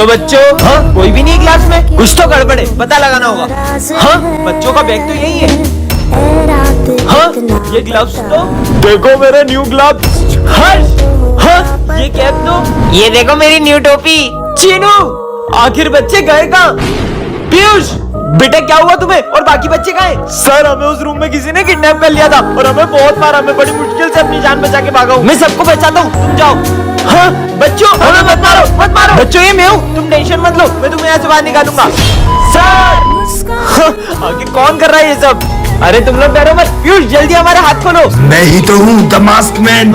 तो बच्चों, हाँ, कोई भी नहीं क्लास में, कुछ तो गड़बड़ है, पता लगाना होगा। हाँ, बच्चों का बैग तो यही है। हाँ, ये ग्लव्स तो देखो, मेरे न्यू ग्लव्स। हाँ, ये कैप तो, ये देखो मेरी न्यू टोपी। चीनू, आखिर बच्चे गए कहाँ? पीयूष, बेटा क्या हुआ तुम्हें और बाकी बच्चे कहाँ हैं? सर, हमें उस रूम में किसी ने किडनैप कर लिया था और हमें बहुत मारा। मैं बड़ी मुश्किल से अपनी जान बचा के भागा हूँ। मैं सबको बचाता हूँ, तुम जाओ। हाँ बच्चों, हमें मत मारो, मत मारो। बच्चों, ये मैं हूँ, तुम टेंशन मत लो, मैं तुम्हें यहाँ से बाहर निकालूंगा। सर, हाँ, आगे कौन कर रहा है ये सब? अरे तुम लोग डरो मत। पीयूष, जल्दी हमारे हाथ खोलो। मैं ही तो हूँ द मास्क मैन।